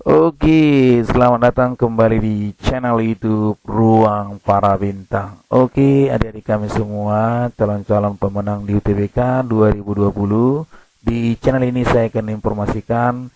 Oke, selamat datang kembali di channel YouTube Ruang Para Bintang. Oke, adik-adik kami semua, calon-calon pemenang di UTBK 2020. Di channel ini saya akan informasikan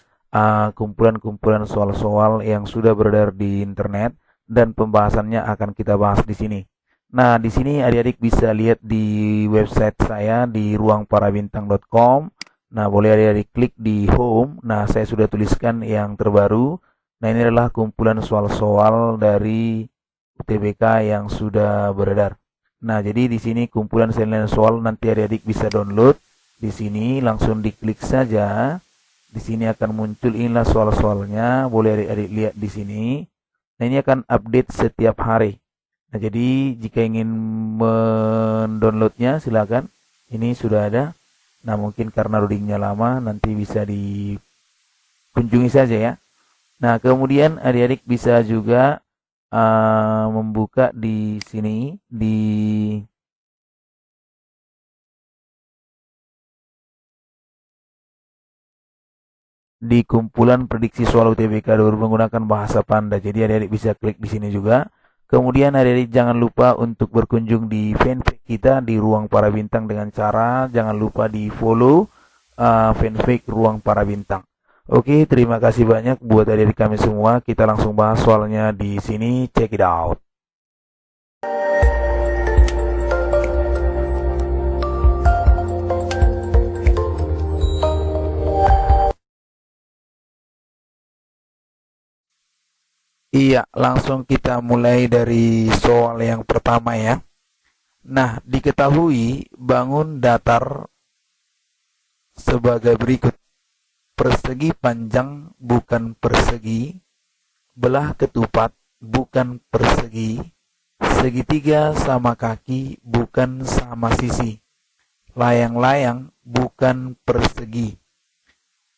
kumpulan-kumpulan soal-soal yang sudah beredar di internet dan pembahasannya akan kita bahas di sini. Nah, di sini adik-adik bisa lihat di website saya di ruangparabintang.com. Nah, boleh adik-adik klik di home. Nah, saya sudah tuliskan yang terbaru. Nah, ini adalah kumpulan soal-soal dari UTBK yang sudah beredar. Nah, jadi di sini kumpulan soal nanti adik-adik bisa download. Di sini langsung diklik saja. Di sini akan muncul inilah soal-soalnya. Boleh adik-adik lihat di sini. Nah, ini akan update setiap hari. Nah, jadi jika ingin mendownloadnya silakan. Ini sudah ada. Nah, mungkin karena loadingnya lama, nanti bisa dikunjungi saja ya. Nah, kemudian adik-adik bisa juga membuka di sini di kumpulan prediksi soal UTBK 2000 menggunakan bahasa Panda. Jadi adik-adik bisa klik di sini juga. Kemudian adik-adik jangan lupa untuk berkunjung di fanpage kita di Ruang Para Bintang dengan cara jangan lupa di follow fanpage Ruang Para Bintang. Oke, terima kasih banyak buat adik-adik kami semua. Kita langsung bahas soalnya di sini. Check it out. Iya, langsung kita mulai dari soal yang pertama ya. Nah, diketahui bangun datar sebagai berikut. Persegi panjang bukan persegi, belah ketupat bukan persegi, segitiga sama kaki bukan sama sisi, layang-layang bukan persegi.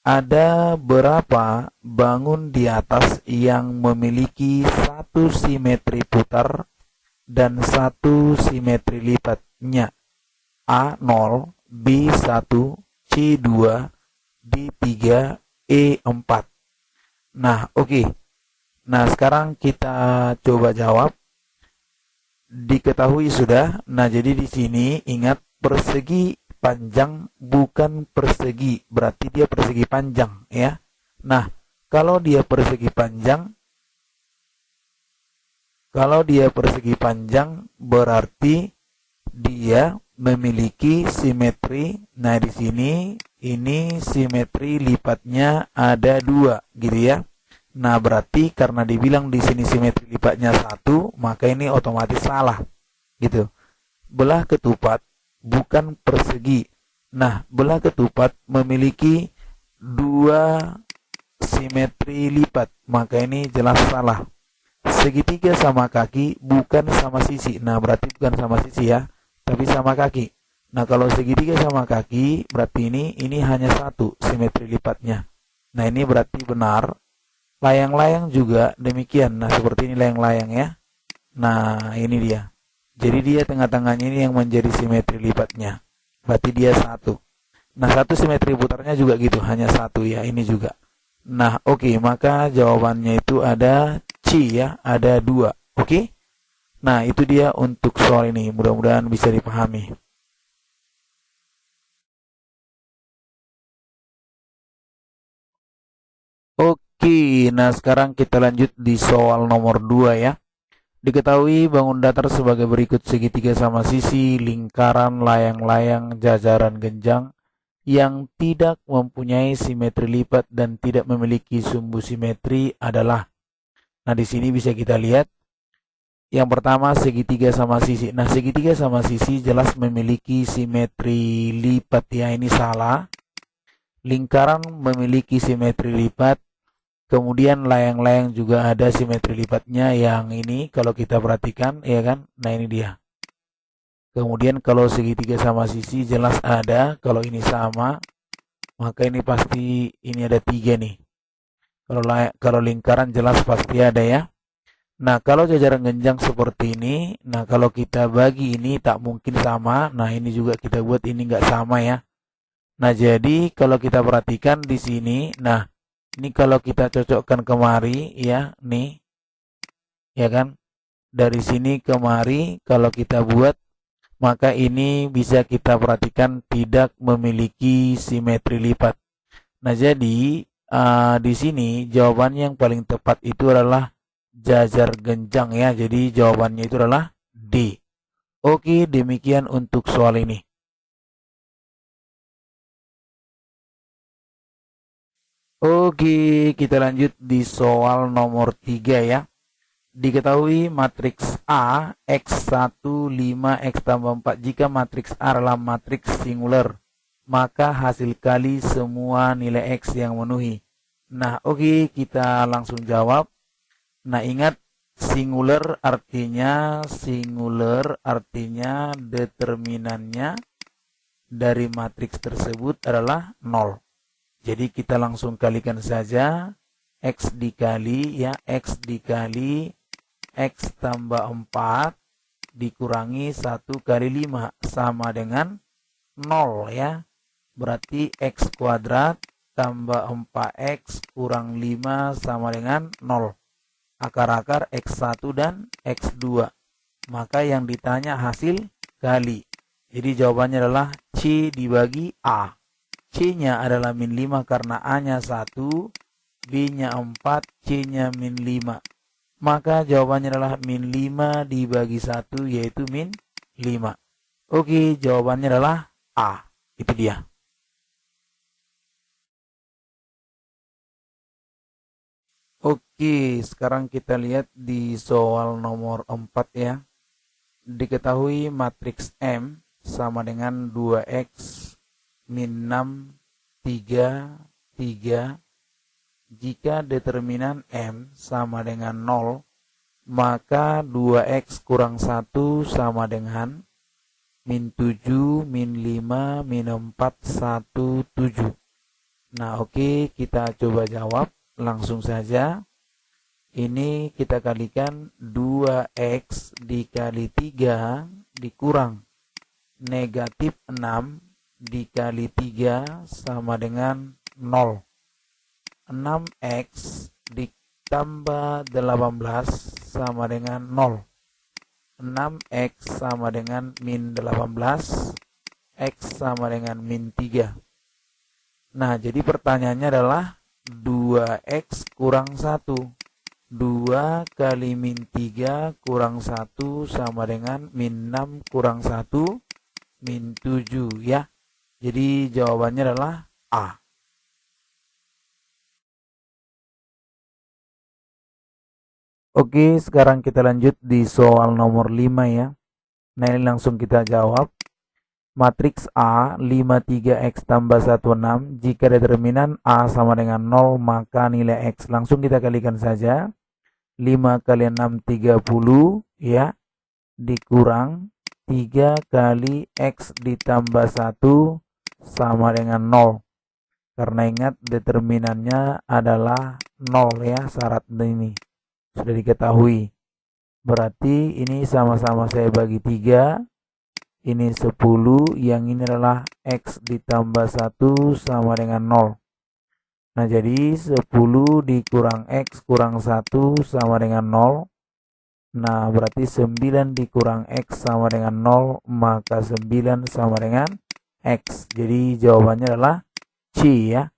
Ada berapa bangun di atas yang memiliki satu simetri putar dan satu simetri lipatnya? A0, B1, C2, D3, E4. Nah, oke. Nah, sekarang kita coba jawab. Diketahui sudah. Nah, jadi di sini ingat persegi panjang bukan persegi, berarti dia persegi panjang ya. Nah, kalau dia persegi panjang, berarti dia memiliki simetri. Nah, di sini ini simetri lipatnya ada 2 gitu ya. Nah, berarti karena dibilang di sini simetri lipatnya 1, maka ini otomatis salah gitu. Belah ketupat bukan persegi. Nah, belah ketupat memiliki 2 simetri lipat, maka ini jelas salah. Segitiga sama kaki bukan sama sisi. Nah, berarti bukan sama sisi ya, tapi sama kaki. Nah, kalau segitiga sama kaki, berarti ini hanya 1 simetri lipatnya. Nah, ini berarti benar. Layang-layang juga demikian. Nah, seperti ini layang-layang ya. Nah, ini dia. Jadi dia tengah-tengahnya ini yang menjadi simetri lipatnya. Berarti dia 1. Nah, 1 simetri putarnya juga gitu, hanya 1 ya, ini juga. Nah, oke, maka jawabannya itu ada C ya, ada 2. Oke? Nah, itu dia untuk soal ini. Mudah-mudahan bisa dipahami. Oke, nah sekarang kita lanjut di soal nomor 2 ya. Diketahui bangun datar sebagai berikut: segitiga sama sisi, lingkaran, layang-layang, jajaran genjang yang tidak mempunyai simetri lipat dan tidak memiliki sumbu simetri adalah. Nah, di sini bisa kita lihat yang pertama segitiga sama sisi. Nah, segitiga sama sisi jelas memiliki simetri lipat ya, ini salah. Lingkaran memiliki simetri lipat. Kemudian layang-layang juga ada simetri lipatnya, yang ini kalau kita perhatikan ya kan. Nah, ini dia. Kemudian kalau segitiga sama sisi jelas ada, kalau ini sama maka ini pasti ini ada 3 nih. Kalau lingkaran jelas pasti ada ya. Nah, kalau jajaran genjang seperti ini, nah kalau kita bagi ini tak mungkin sama. Nah, ini juga kita buat ini nggak sama ya. Nah, jadi kalau kita perhatikan di sini, nah Ini kalau kita cocokkan kemari ya, nih. Ya kan? Dari sini kemari kalau kita buat, maka ini bisa kita perhatikan tidak memiliki simetri lipat. Nah, jadi di sini jawabannya yang paling tepat itu adalah jajar genjang ya. Jadi jawabannya itu adalah D. Oke, demikian untuk soal ini. Oke, kita lanjut di soal nomor 3 ya. Diketahui matriks A X1 5 X tambah 4. Jika matriks A adalah matriks singular, maka hasil kali semua nilai X yang memenuhi. Nah, oke, kita langsung jawab. Nah, ingat singular artinya determinannya dari matriks tersebut adalah 0. Jadi kita langsung kalikan saja X dikali ya, X dikali X tambah 4 dikurangi 1 kali 5 sama dengan 0 ya. Berarti X kuadrat tambah 4X kurang 5 sama dengan 0. Akar-akar X1 dan X2. Maka yang ditanya hasil kali. Jadi jawabannya adalah C dibagi A. C-nya adalah min 5 karena A-nya 1, B-nya 4, C-nya min 5. Maka jawabannya adalah min 5 dibagi 1 yaitu min 5. Oke, jawabannya adalah A. Itu dia. Oke, sekarang kita lihat di soal nomor 4 ya. Diketahui matriks M sama dengan 2X min 6, 3, 3. Jika determinan M sama dengan 0, maka 2X kurang 1 sama dengan min 7, min 5, min 4, 1, 7. Nah, oke, kita coba jawab langsung saja. Ini kita kalikan 2X dikali 3 dikurang negatif 6 dikali 3 sama dengan 0. 6X ditambah 18 sama dengan 0. 6X sama dengan min 18. X sama dengan min 3. Nah, jadi pertanyaannya adalah 2X kurang 1. 2 kali min 3 kurang 1 sama dengan min 6 kurang 1 min 7 ya. Jadi jawabannya adalah A. Oke, sekarang kita lanjut di soal nomor 5 ya. Nah, ini langsung kita jawab. Matriks A 53X tambah 16. Jika determinan A sama dengan 0, maka nilai X. Langsung kita kalikan saja. 5 kali 6, 30 ya. Dikurang 3 kali X ditambah 1 sama dengan 0. Karena ingat determinannya adalah 0 ya, syarat ini sudah diketahui. Berarti ini sama-sama saya bagi 3. Ini 10, yang ini adalah X ditambah 1 sama dengan 0. Nah, jadi 10 dikurang X kurang 1 sama dengan 0. Nah, berarti 9 dikurang X sama dengan 0, maka 9 sama dengan X. Jadi jawabannya adalah C ya.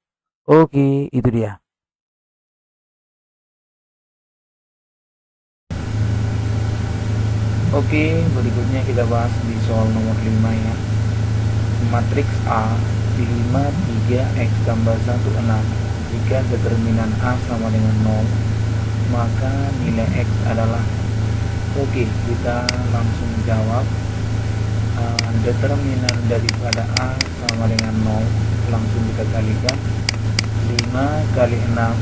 Oke, itu dia. Oke, berikutnya kita bahas di soal nomor 5 ya. Matriks A 5, 3, X tambah 1, 6. Jika determinan A sama dengan 0, maka nilai X adalah. Oke, kita langsung jawab. Determinan daripada A sama dengan 0, langsung kita kalikan. 5 kali 6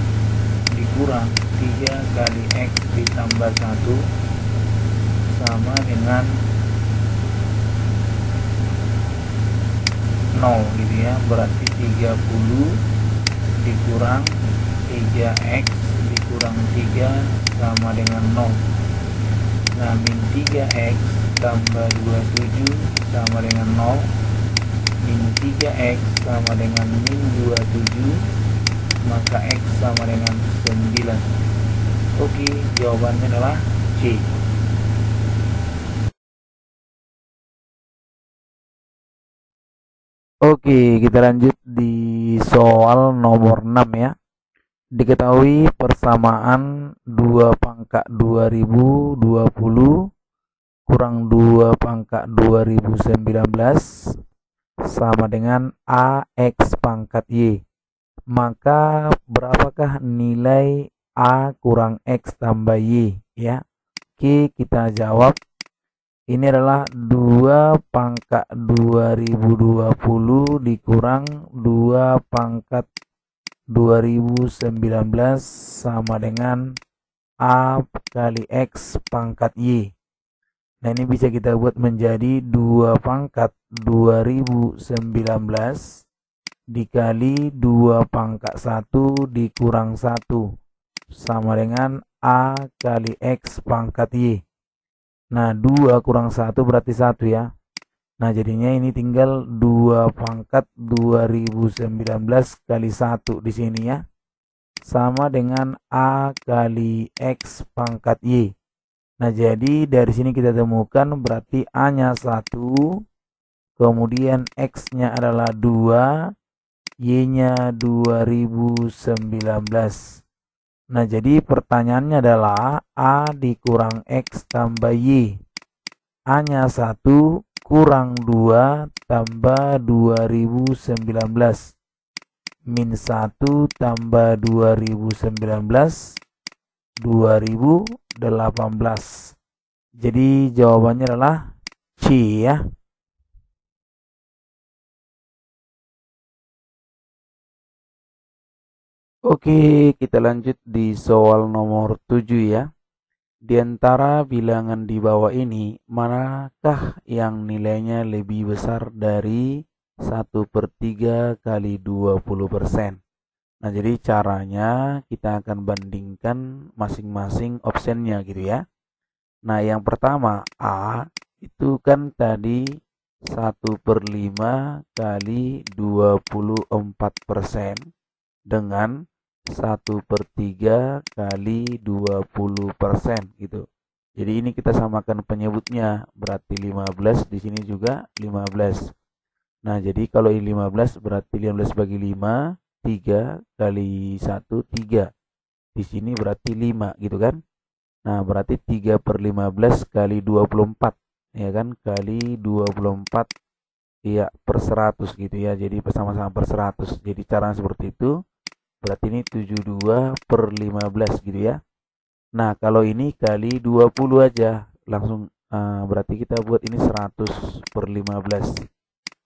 dikurang 3 kali X ditambah 1 sama dengan 0 gitu ya. Berarti 30 dikurang 3X dikurang 3 sama dengan 0. Nah, min 3X tambah 27 sama dengan 0. Min 3X sama dengan min 27 maka X sama dengan 9. Oke, jawabannya adalah C. Oke, kita lanjut di soal nomor 6 ya. Diketahui persamaan 2 pangkat 2020 kurang 2 pangkat 2019 sama dengan AX pangkat Y. Maka berapakah nilai A kurang X tambah Y ya? Oke, kita jawab. Ini adalah 2 pangkat 2020 dikurang 2 pangkat 2019 sama dengan A kali X pangkat Y. Nah, ini bisa kita buat menjadi 2 pangkat 2019 dikali 2 pangkat 1 dikurang 1 sama dengan A kali X pangkat Y. Nah, 2 kurang 1 berarti 1 ya. Nah, jadinya ini tinggal 2 pangkat 2019 kali 1 di sini ya. Sama dengan A kali X pangkat Y. Nah, jadi dari sini kita temukan berarti A-nya 1, kemudian X-nya adalah 2, Y-nya 2019. Nah, jadi pertanyaannya adalah A dikurang X tambah Y. A-nya 1 kurang 2 tambah 2019. Min 1 tambah 2019, 2018. Jadi jawabannya adalah C ya. Oke, kita lanjut di soal nomor 7 ya. Di antara bilangan di bawah ini, manakah yang nilainya lebih besar dari 1/3 kali 20%? Nah, jadi caranya kita akan bandingkan masing-masing optionnya gitu ya. Nah, yang pertama A itu kan tadi 1/5 kali 24% dengan 1/3 kali 20% gitu. Jadi ini kita samakan penyebutnya, berarti 15 di sini juga 15. Nah, jadi kalau ini 15 berarti 15 bagi 5, 3 kali 1 3. Di sini berarti 5 gitu kan. Nah, berarti 3/15 kali 24 ya kan, kali 24 ya per 100 gitu ya. Jadi sama-sama per 100. Jadi cara seperti itu. Berarti ini 72/15 gitu ya. Nah, kalau ini kali 20 aja. Langsung berarti kita buat ini 100/15.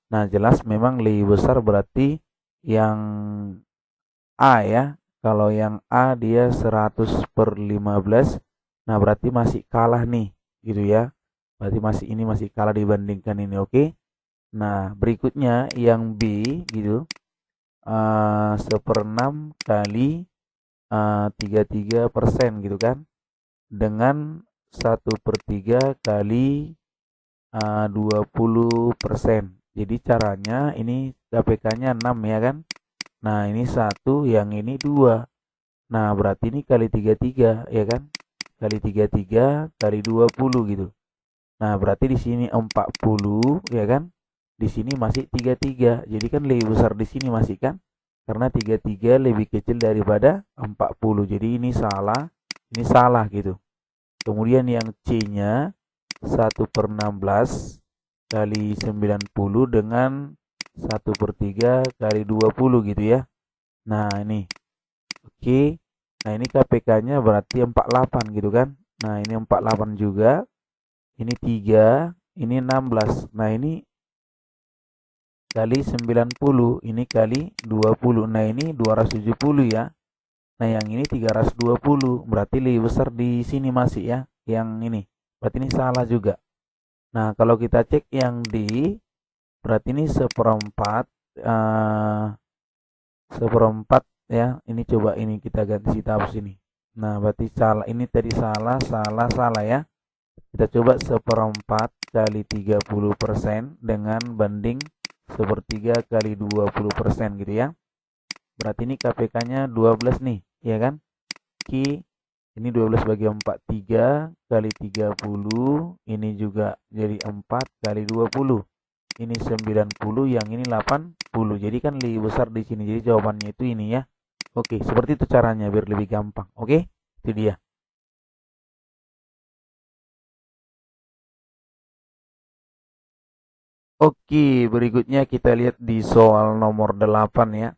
Nah, jelas memang lebih besar berarti yang A ya. Kalau yang A dia 100/15. Nah, berarti masih kalah nih gitu ya. Berarti ini masih kalah dibandingkan ini, oke? Nah, berikutnya yang B gitu. 1/6 kali 33% gitu kan, dengan 1/3 kali 20%. Jadi caranya ini KPK-nya 6 ya kan. Nah, ini 1, yang ini 2. Nah, berarti ini kali 33 ya kan. Kali 33 kali 20 gitu. Nah, berarti di sini 40 ya kan. Di sini masih 33. Jadi kan lebih besar di sini masih kan. Karena 33 lebih kecil daripada 40. Jadi ini salah gitu. Kemudian yang C-nya 1/16 kali 90 dengan 1/3 kali 20 gitu ya. Nah, ini. Oke. Nah, ini KPK-nya berarti 48 gitu kan. Nah, ini 48 juga. Ini 3, ini 16. Nah, ini kali 90, ini kali 20. Nah, ini 270 ya. Nah, yang ini 320. Berarti lebih besar di sini masih ya. Yang ini. Berarti ini salah juga. Nah, kalau kita cek yang D, berarti ini seperempat. Seperempat ya. Ini coba ini kita ganti hapus ini. Nah, berarti salah. Ini tadi salah ya. Kita coba seperempat kali 30% dengan banding 1/3 kali 20% gitu ya. Berarti ini KPK-nya 12 nih, ya kan? Ki ini 12 bagi 4, 3 kali 30, ini juga jadi 4 kali 20. Ini 90, yang ini 80. Jadi kan lebih besar di sini. Jadi jawabannya itu ini ya. Oke, seperti itu caranya biar lebih gampang. Oke, itu dia. Oke, berikutnya kita lihat di soal nomor 8 ya.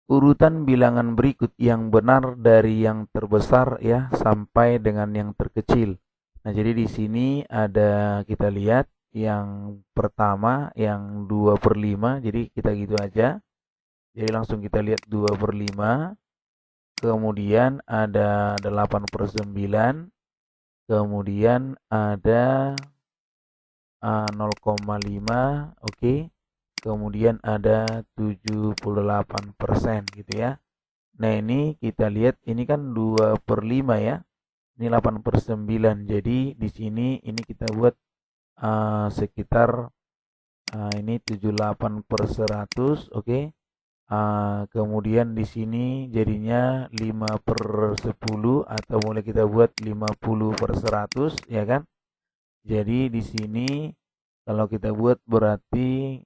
Urutan bilangan berikut yang benar dari yang terbesar ya sampai dengan yang terkecil. Nah, jadi di sini ada kita lihat yang pertama yang 2/5, jadi kita gitu aja. Jadi langsung kita lihat 2/5, kemudian ada 8/9, kemudian ada 0,5, oke. Kemudian ada 78% gitu ya. Nah, ini kita lihat ini kan 2/5 ya. Ini 8/9. Jadi di sini ini kita buat sekitar ini 78/100, oke. Kemudian di sini jadinya 5/10 atau boleh kita buat 50/100 ya kan. Jadi di sini kalau kita buat berarti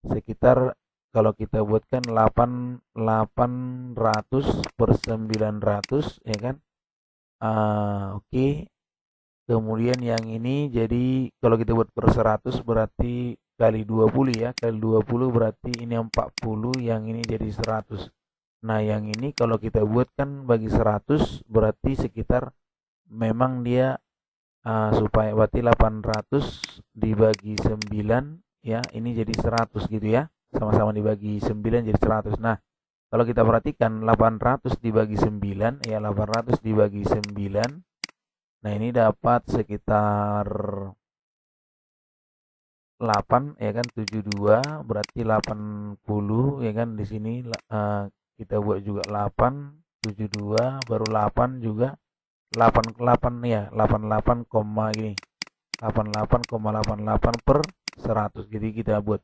sekitar kalau kita buatkan 800/900 ya kan. Oke. Kemudian yang ini jadi kalau kita buat per 100 berarti kali 20 ya. Kali 20 berarti ini 40, yang ini jadi 100. Nah, yang ini kalau kita buatkan bagi 100 berarti sekitar memang dia supaya berarti 800 dibagi 9 ya, ini jadi 100 gitu ya. Sama-sama dibagi 9 jadi 100. Nah, kalau kita perhatikan 800 dibagi 9 ya, 800 dibagi 9. Nah, ini dapat sekitar 8 ya kan, 72 berarti 80 ya kan. Di sini kita buat juga 8, 72 baru 8 juga 88 ya, 88, gini. 88,88 per 100. Jadi kita buat.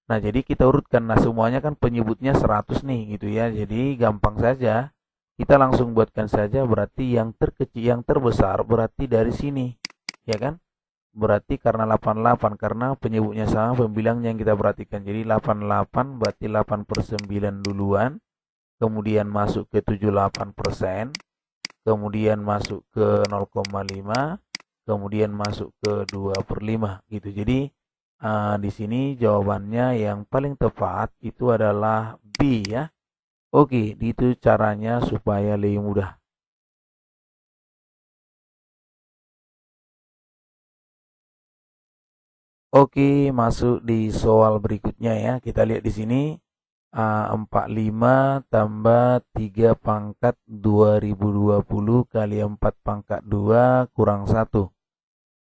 Nah, jadi kita urutkan. Nah, semuanya kan penyebutnya 100 nih gitu ya. Jadi gampang saja. Kita langsung buatkan saja, berarti yang terkecil yang terbesar berarti dari sini. Ya kan? Berarti karena 88 karena penyebutnya sama, pembilangnya yang kita perhatikan. Jadi 88 berarti 8/9 duluan. Kemudian masuk ke 78%. Kemudian masuk ke 0,5, kemudian masuk ke 2/5 gitu. Jadi di sini jawabannya yang paling tepat itu adalah B ya. Oke, itu caranya supaya lebih mudah. Oke, masuk di soal berikutnya ya. Kita lihat di sini 45 tambah 3 pangkat 2020 kali 4 pangkat 2 kurang 1.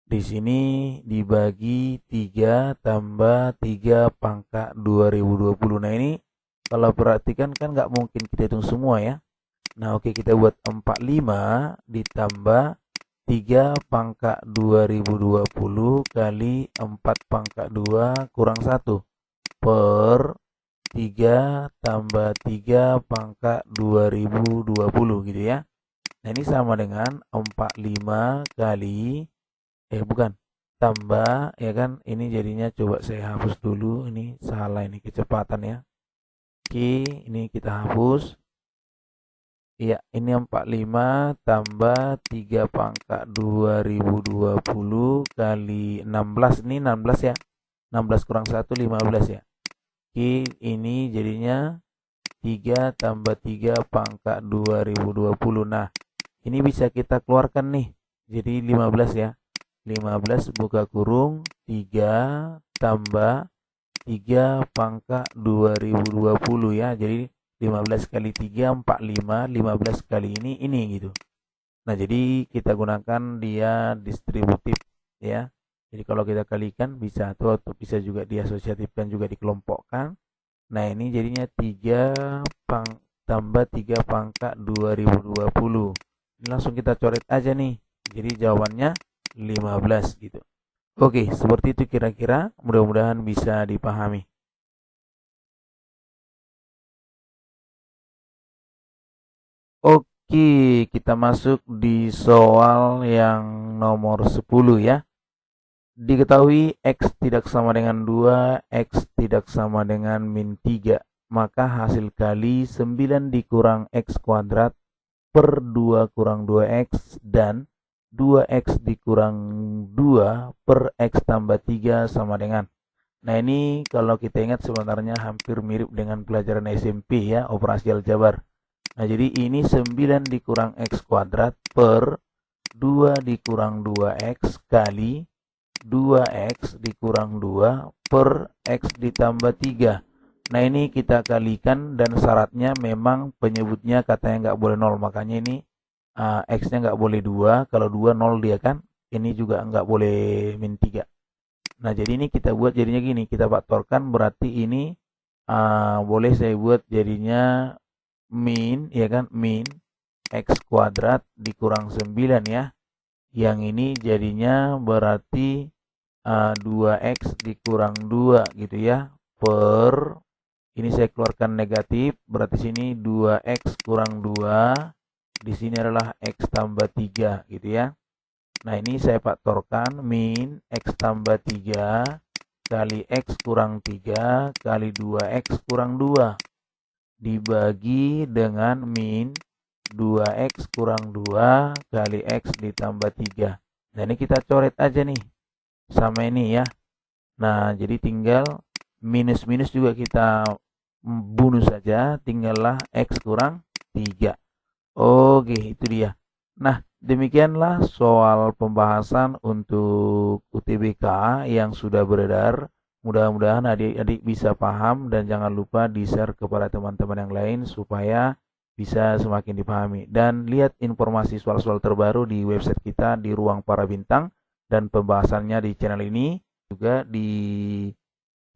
Di sini dibagi 3 tambah 3 pangkat 2020. Nah, ini kalau perhatikan kan nggak mungkin kita hitung semua ya. Nah, oke, kita buat 45 ditambah 3 pangkat 2020 kali 4 pangkat 2 kurang 1 per 3 tambah 3 pangkat 2020 gitu ya. Nah, ini sama dengan 45 kali bukan, tambah ya kan. Ini jadinya coba saya hapus dulu, ini salah, ini kecepatan ya. Oke, ini kita hapus. Iya, ini 45 tambah 3 pangkat 2020 kali 16. Ini 16 ya. 16 kurang 1 15 ya. Oke, ini jadinya 3 tambah 3 pangkat 2020. Nah, ini bisa kita keluarkan nih. Jadi 15 ya. 15 buka kurung 3 tambah 3 pangkat 2020 ya. Jadi 15 kali 3 45, 15 kali ini gitu. Nah, jadi kita gunakan dia distributif ya. Jadi kalau kita kalikan bisa atau bisa juga diasosiatifkan, juga dikelompokkan. Nah, ini jadinya 3 tambah 3 pangkat 2020. Ini langsung kita coret aja nih. Jadi jawabannya 15 gitu. Oke, seperti itu kira-kira. Mudah-mudahan bisa dipahami. Oke, kita masuk di soal yang nomor 10 ya. Diketahui X tidak sama dengan 2, X tidak sama dengan min 3. Maka hasil kali 9 dikurang X kuadrat per 2 kurang 2X dan 2X dikurang 2 per X tambah 3 sama dengan. Nah ini kalau kita ingat sebenarnya hampir mirip dengan pelajaran SMP ya, operasi aljabar. Nah jadi ini 9 dikurang X kuadrat per 2 dikurang 2X kali 2X dikurang 2 per X ditambah 3. Nah ini kita kalikan dan syaratnya memang penyebutnya katanya nggak boleh 0. Makanya ini X-nya nggak boleh 2. Kalau 2 0 dia kan. Ini juga nggak boleh min 3. Nah jadi ini kita buat jadinya gini. Kita faktorkan berarti ini boleh saya buat jadinya min ya kan, min X kuadrat dikurang 9 ya. Yang ini jadinya berarti 2X dikurang 2 gitu ya, per ini saya keluarkan negatif, berarti sini 2X kurang 2, di sini adalah X tambah 3 gitu ya. Nah ini saya faktorkan min X tambah 3 kali X kurang 3 kali 2X kurang 2 dibagi dengan min 2X kurang 2 kali X ditambah 3. Nah ini kita coret aja nih sama ini ya. Nah jadi tinggal minus-minus juga kita bunuh saja, tinggallah X kurang 3. Oke itu dia. Nah demikianlah soal pembahasan untuk UTBK yang sudah beredar. Mudah-mudahan adik-adik bisa paham dan jangan lupa di-share kepada teman-teman yang lain supaya bisa semakin dipahami. Dan lihat informasi soal-soal terbaru di website kita di Ruang Para Bintang dan pembahasannya di channel ini juga di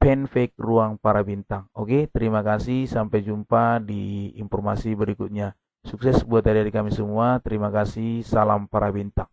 fanpage Ruang Para Bintang. Oke, terima kasih. Sampai jumpa di informasi berikutnya. Sukses buat adik-adik kami semua. Terima kasih. Salam para bintang.